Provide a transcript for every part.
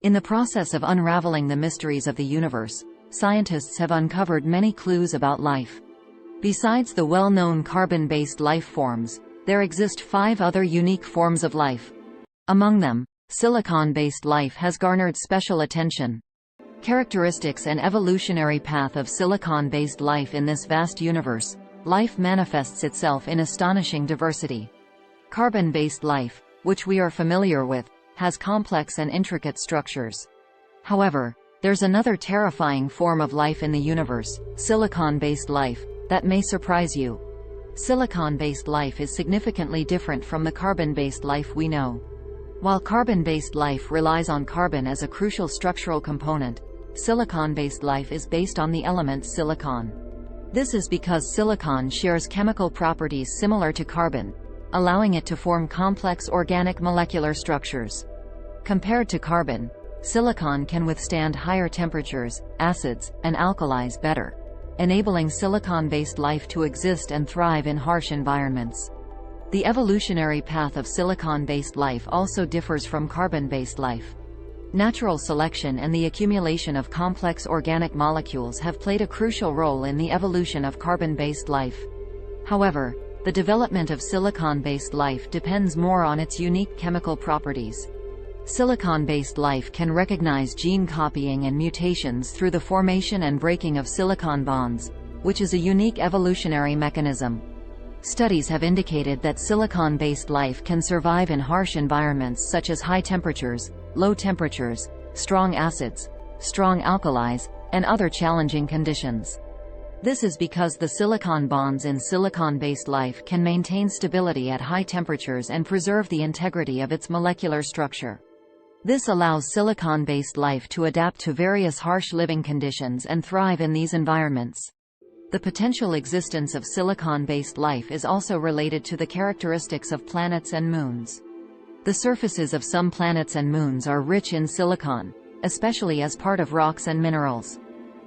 In the process of unraveling the mysteries of the universe, scientists have uncovered many clues about life. Besides the well-known carbon-based life forms, there exist 5 other unique forms of life. Among them, silicon-based life has garnered special attention. Characteristics and evolutionary path of silicon-based life. In this vast universe, life manifests itself in astonishing diversity. Carbon-based life, which we are familiar with, has complex and intricate structures. However, there's another terrifying form of life in the universe, silicon-based life, that may surprise you. Silicon-based life is significantly different from the carbon-based life we know. While carbon-based life relies on carbon as a crucial structural component, silicon-based life is based on the element silicon. This is because silicon shares chemical properties similar to carbon, allowing it to form complex organic molecular structures. Compared to carbon, silicon can withstand higher temperatures, acids, and alkalis better, enabling silicon-based life to exist and thrive in harsh environments. The evolutionary path of silicon-based life also differs from carbon-based life. Natural selection and the accumulation of complex organic molecules have played a crucial role in the evolution of carbon-based life. However, the development of silicon-based life depends more on its unique chemical properties. Silicon-based life can recognize gene copying and mutations through the formation and breaking of silicon bonds, which is a unique evolutionary mechanism. Studies have indicated that silicon-based life can survive in harsh environments such as high temperatures, low temperatures, strong acids, strong alkalis, and other challenging conditions. This is because the silicon bonds in silicon-based life can maintain stability at high temperatures and preserve the integrity of its molecular structure. This allows silicon-based life to adapt to various harsh living conditions and thrive in these environments. The potential existence of silicon-based life is also related to the characteristics of planets and moons. The surfaces of some planets and moons are rich in silicon, especially as part of rocks and minerals.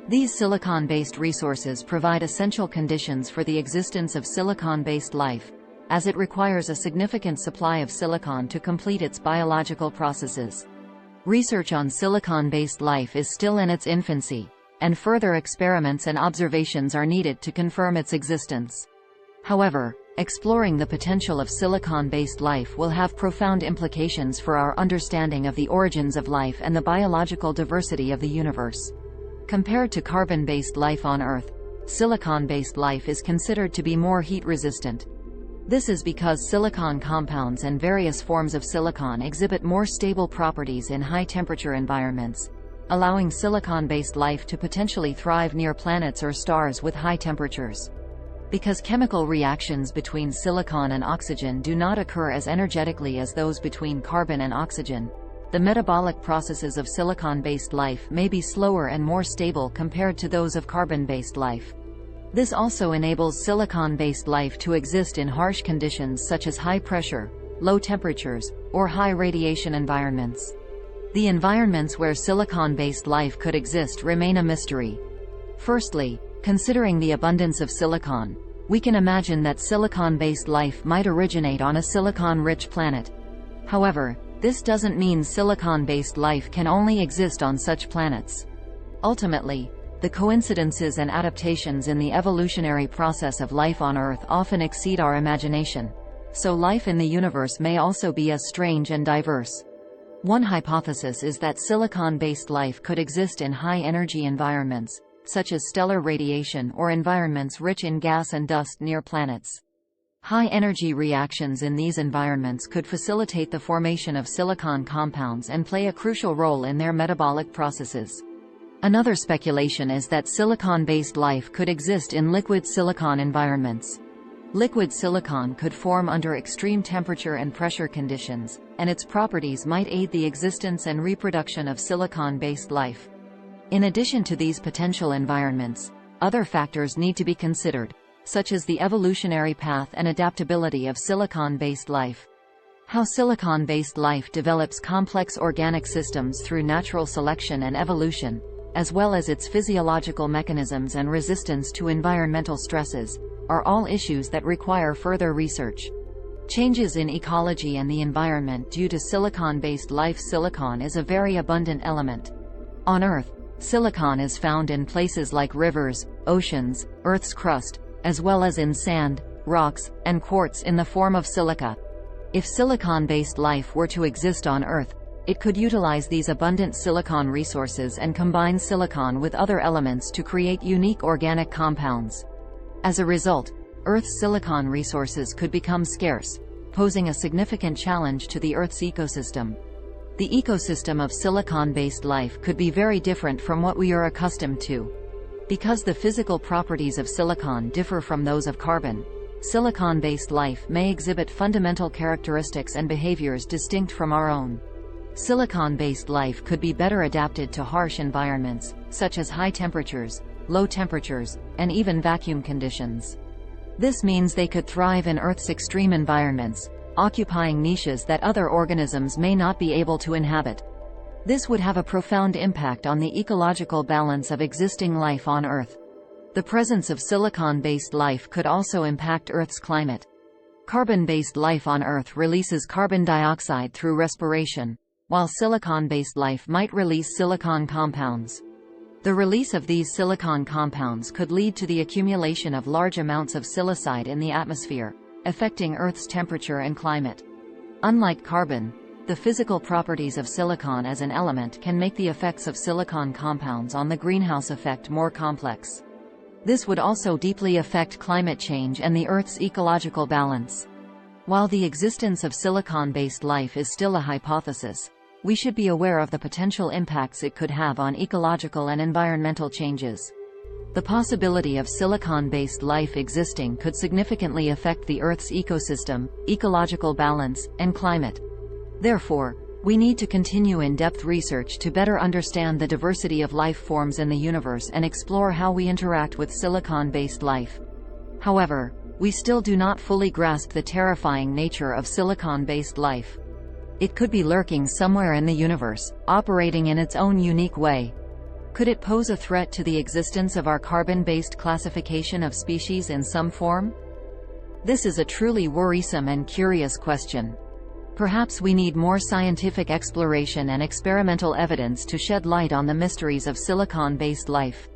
These silicon-based resources provide essential conditions for the existence of silicon-based life, as it requires a significant supply of silicon to complete its biological processes. Research on silicon-based life is still in its infancy, and further experiments and observations are needed to confirm its existence. However, exploring the potential of silicon-based life will have profound implications for our understanding of the origins of life and the biological diversity of the universe. Compared to carbon-based life on Earth, silicon-based life is considered to be more heat-resistant. This is because silicon compounds and various forms of silicon exhibit more stable properties in high-temperature environments, allowing silicon-based life to potentially thrive near planets or stars with high temperatures. Because chemical reactions between silicon and oxygen do not occur as energetically as those between carbon and oxygen, the metabolic processes of silicon-based life may be slower and more stable compared to those of carbon-based life. This also enables silicon-based life to exist in harsh conditions such as high pressure, low temperatures, or high radiation environments. The environments where silicon-based life could exist remain a mystery. Firstly, considering the abundance of silicon, we can imagine that silicon-based life might originate on a silicon-rich planet. However, this doesn't mean silicon-based life can only exist on such planets. Ultimately, the coincidences and adaptations in the evolutionary process of life on Earth often exceed our imagination, so life in the universe may also be as strange and diverse. One hypothesis is that silicon-based life could exist in high-energy environments, such as stellar radiation or environments rich in gas and dust near planets. High-energy reactions in these environments could facilitate the formation of silicon compounds and play a crucial role in their metabolic processes. Another speculation is that silicon-based life could exist in liquid silicon environments. Liquid silicon could form under extreme temperature and pressure conditions, and its properties might aid the existence and reproduction of silicon-based life. In addition to these potential environments, other factors need to be considered, such as the evolutionary path and adaptability of silicon-based life. How silicon-based life develops complex organic systems through natural selection and evolution, as well as its physiological mechanisms and resistance to environmental stresses, are all issues that require further research. Changes in ecology and the environment due to silicon-based life. Silicon is a very abundant element. On Earth, silicon is found in places like rivers, oceans, Earth's crust, as well as in sand, rocks, and quartz in the form of silica. If silicon-based life were to exist on Earth, it could utilize these abundant silicon resources and combine silicon with other elements to create unique organic compounds. As a result, Earth's silicon resources could become scarce, posing a significant challenge to the Earth's ecosystem. The ecosystem of silicon-based life could be very different from what we are accustomed to. Because the physical properties of silicon differ from those of carbon, silicon-based life may exhibit fundamental characteristics and behaviors distinct from our own. Silicon-based life could be better adapted to harsh environments, such as high temperatures, low temperatures, and even vacuum conditions. This means they could thrive in Earth's extreme environments, occupying niches that other organisms may not be able to inhabit. This would have a profound impact on the ecological balance of existing life on Earth. The presence of silicon-based life could also impact Earth's climate. Carbon-based life on Earth releases carbon dioxide through respiration, while silicon-based life might release silicon compounds. The release of these silicon compounds could lead to the accumulation of large amounts of silicide in the atmosphere, affecting Earth's temperature and climate. Unlike carbon, the physical properties of silicon as an element can make the effects of silicon compounds on the greenhouse effect more complex. This would also deeply affect climate change and the Earth's ecological balance. While the existence of silicon-based life is still a hypothesis, we should be aware of the potential impacts it could have on ecological and environmental changes. The possibility of silicon-based life existing could significantly affect the Earth's ecosystem, ecological balance, and climate. Therefore, we need to continue in-depth research to better understand the diversity of life forms in the universe and explore how we interact with silicon-based life. However, we still do not fully grasp the terrifying nature of silicon-based life. It could be lurking somewhere in the universe, operating in its own unique way. Could it pose a threat to the existence of our carbon-based classification of species in some form? This is a truly worrisome and curious question. Perhaps we need more scientific exploration and experimental evidence to shed light on the mysteries of silicon-based life.